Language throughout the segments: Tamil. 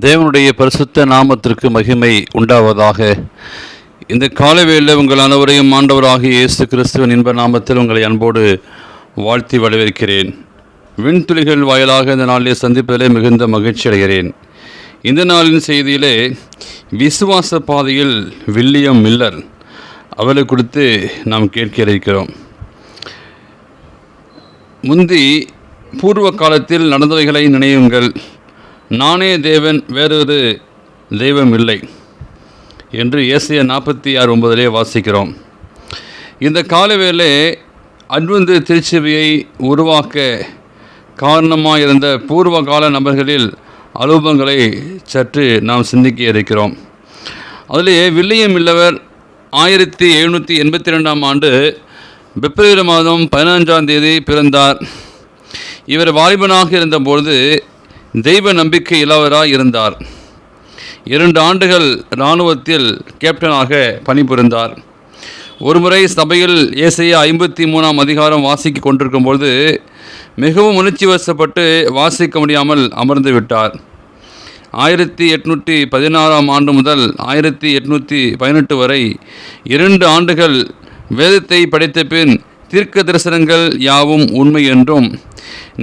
தேவனுடைய பரிசுத்த நாமத்திற்கு மகிமை உண்டாவதாக. இந்த காலவேளையில் உங்கள் அனைவரையும் ஆண்டவராகிய இயேசு கிறிஸ்துவின் இன்ப நாமத்தில் உங்களை அன்போடு வாழ்த்தி வரவேற்கிறேன். விண்துளிகள் வாயிலாக இந்த நாளிலே சந்திப்பதிலே மிகுந்த மகிழ்ச்சி அடைகிறேன். இந்த நாளின் செய்தியிலே விசுவாச பாதையில் வில்லியம் மில்லர் அவரை குறித்து நாம் கேட்க இருக்கிறோம். முந்தி பூர்வ காலத்தில் நடந்தவைகளை நினையுங்கள், நானே தேவன், வேறொரு தெய்வம் இல்லை என்று ஏசாயா 46:9 வாசிக்கிறோம். இந்த காலவேளை அட்வென்த் திருச்சபையை உருவாக்க காரணமாக இருந்த பூர்வ கால நபர்களில் அனுபவங்களை சற்று நாம் சிந்திக்க இருக்கிறோம். அதிலே வில்லியம் மில்லர் 1782 ஆண்டு பிப்ரவரி மாதம் 15 பிறந்தார். இவர் வாலிபனாக இருந்தபொழுது தெய்வ நம்பிக்கை இல்லாதவராக இருந்தார். 2 ஆண்டுகள் இராணுவத்தில் கேப்டனாக பணிபுரிந்தார். ஒருமுறை சபையில் ஏசாயா 53 அதிகாரம் வாசிக்க கொண்டிருக்கும்போது மிகவும் உணர்ச்சி வசப்பட்டு வாசிக்க முடியாமல் அமர்ந்து விட்டார். 1816 ஆண்டு முதல் 1818 வரை 2 ஆண்டுகள் வேதத்தை படித்த பின் தீர்க்க தரிசனங்கள் யாவும் உண்மை என்றும்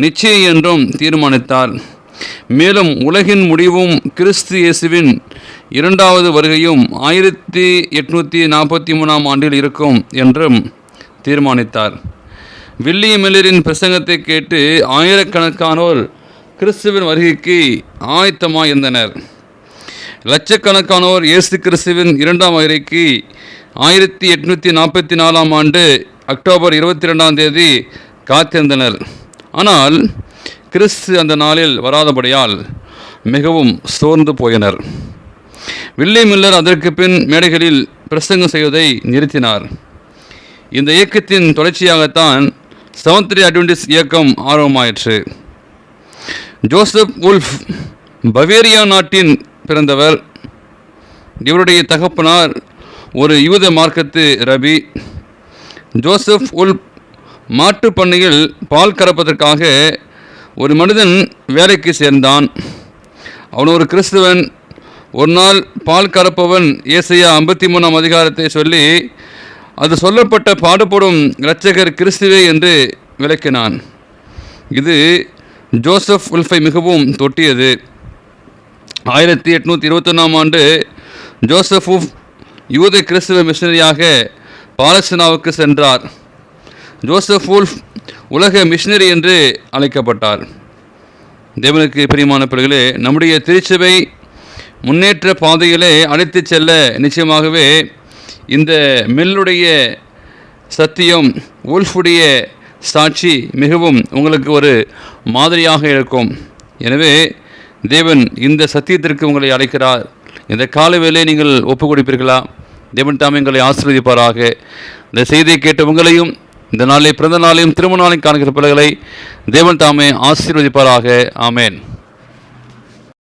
நிச்சயம் என்றும் தீர்மானித்தார். மேலும் உலகின் முடிவும் கிறிஸ்து இயேசுவின் 2வது வருகையும் 1843 ஆண்டில் இருக்கும் என்றும் தீர்மானித்தார். வில்லியம் மில்லரின் பிரசங்கத்தை கேட்டு ஆயிரக்கணக்கானோர் கிறிஸ்துவின் வருகைக்கு ஆயத்தமாக இருந்தனர். லட்சக்கணக்கானோர் இயேசு கிறிஸ்துவின் 2ஆம் வருகைக்கு 1844 ஆண்டு அக்டோபர் 22 காத்திருந்தனர். ஆனால் கிறிஸ்து அந்த நாளில் வராதபடியால் மிகவும் சோர்ந்து போயினர். வில்லியம் மில்லர் அதற்கு பின் மேடைகளில் பிரசங்கம் செய்வதை நிறுத்தினார். இந்த இயக்கத்தின் தொடர்ச்சியாகத்தான் செவன்த் டே அட்வென்டிஸ்ட் இயக்கம் ஆரம்பமாயிற்று. ஜோசப் உல்ஃப் பவேரியா நாட்டின் பிறந்தவர். இவருடைய தகப்பனார் ஒரு யூத மார்க்கத்து ரபி. ஜோசப் உல்ஃப் மாட்டு பண்ணையில் பால் கறப்பதற்காக ஒரு மனிதன் வேலைக்கு சேர்ந்தான். அவன் ஒரு கிறிஸ்துவன். ஒரு நாள் பால் கறப்பவன் ஏசாயா 53 அதிகாரத்தை சொல்லி அது சொல்லப்பட்ட பாடுபடும் இரட்சகர் கிறிஸ்துவே என்று விளக்கினான். இது ஜோசப் உல்ஃபை மிகவும் தொட்டியது. 1821 ஆண்டு ஜோசப் உல்ஃப் யூத கிறிஸ்துவ மிஷனரியாக பாலஸ்தீனாவுக்கு சென்றார். ஜோசப் உல்ஃப் உலக மிஷனரி என்று அழைக்கப்பட்டார். தேவனுக்கு பிரியமான பிள்ளைகளே, நம்முடைய திருச்சபை முன்னேற்ற பாதையிலே அழைத்து செல்ல நிச்சயமாகவே இந்த மில்லுடைய சத்தியம், உல்ஃபுடைய சாட்சி மிகவும் உங்களுக்கு ஒரு மாதிரியாக இருக்கும். எனவே தேவன் இந்த சத்தியத்திற்கு உங்களை அழைக்கிறார். இந்த காலவேளை நீங்கள் ஒப்புக் கொடுப்பீர்களா? தேவன் தாமே எங்களை ஆசீர்வதிப்பாராக. இந்த செய்தியை கேட்ட உங்களையும், இந்த நாளை பிறந்த நாளையும் திருமண நாளையும் காணுகிற பிள்ளைகளை தேவன் தாமே ஆசீர்வதிப்பாராக. ஆமேன்.